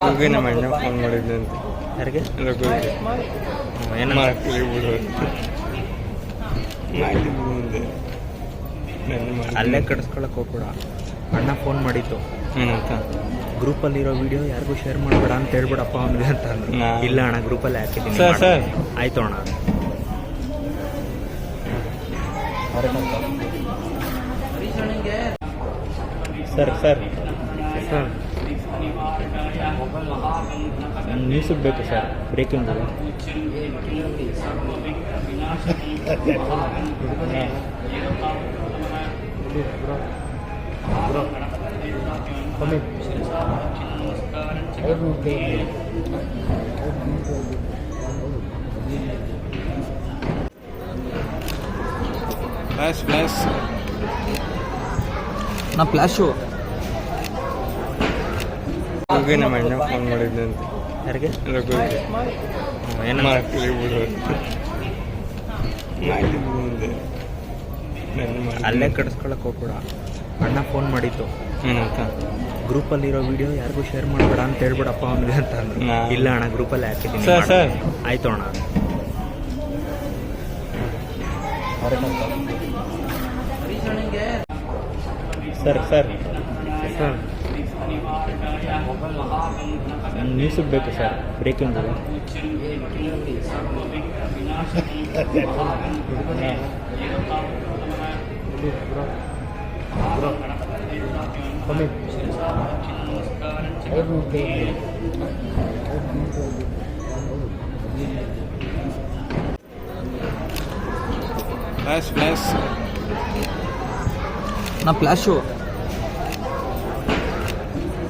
ಹೋಗಿ ನಮ್ಮ ಅಣ್ಣ ಫೋನ್ ಮಾಡಿದ್ದಂತೆ. ಯಾರಿಗೆ? ರಘುಗೆ. ಏನು ಮಾಡ್ತೀವಿ ಬಿಡು ಮಾಡಿದ್ದು ಮುಂದೆ ಅಲ್ಲೇ ಕಡಿಸ್ಕೊಳಕ್ಕೆ ಹೋಗ್ಬೇಡ. ಅಣ್ಣ ಫೋನ್ ಮಾಡಿತ್ತು, ಏನಂತ? ಗ್ರೂಪಲ್ಲಿರೋ ವಿಡಿಯೋ ಯಾರಿಗೂ ಶೇರ್ ಮಾಡಬೇಡ ಅಂತ ಹೇಳ್ಬಿಡಪ್ಪ ಅವನಿಗೆ ಅಂತ ಅಂದ್ರು. ಇಲ್ಲ ಅಣ್ಣ, ಗ್ರೂಪಲ್ಲಿ ಹಾಕಿದ್ದೀನಿ. ಸರ್ ಆಯ್ತು ಅಣ್ಣ. ಸರ್ ಸರ್ ಸರ್ ನ್ಯೂಸಿಗೆ ಬೇಕು ಸರ್, ಬ್ರೇಕಿಂಗ್ ಇದೆ. ಫ್ಲಾಶ್ ನಾ ಫ್ಲಾಶು ಹೋಗಿ ನಮ್ಮ ಅಣ್ಣ ಫೋನ್ ಮಾಡಿದ್ದಂತೆ. ಯಾರಿಗೆ? ರಘುಗೆ. ಏನು ಮಾಡ್ತೀವಿ ಬಿಡು ಮಾಡಿದ್ದು ಮುಂದೆ ಅಲ್ಲೇ ಕಡಿಸ್ಕೊಳಕ್ಕೆ ಹೋಗ್ಬೇಡ. ಅಣ್ಣ ಫೋನ್ ಮಾಡಿತ್ತು, ಏನಂತ? ಗ್ರೂಪಲ್ಲಿರೋ ವಿಡಿಯೋ ಯಾರಿಗೂ ಶೇರ್ ಮಾಡಬೇಡ ಅಂತ ಹೇಳ್ಬಿಡಪ್ಪ ಅವನಿಗೆ ಅಂತ ಅಂದ್ರು. ಇಲ್ಲ ಅಣ್ಣ, ಗ್ರೂಪಲ್ಲಿ ಹಾಕಿದ್ದೀನಿ. ಸರ್ ಆಯ್ತು ಅಣ್ಣ. ಸರ್ ಸರ್ ಸರ್ ನ್ಯೂಸಿಗೆ ಬೇಕು ಸರ್, ಬ್ರೇಕಿಂಗ್ ಇದೆ. ಫ್ಲಾಶ್ ನಾ ಫ್ಲಾಶು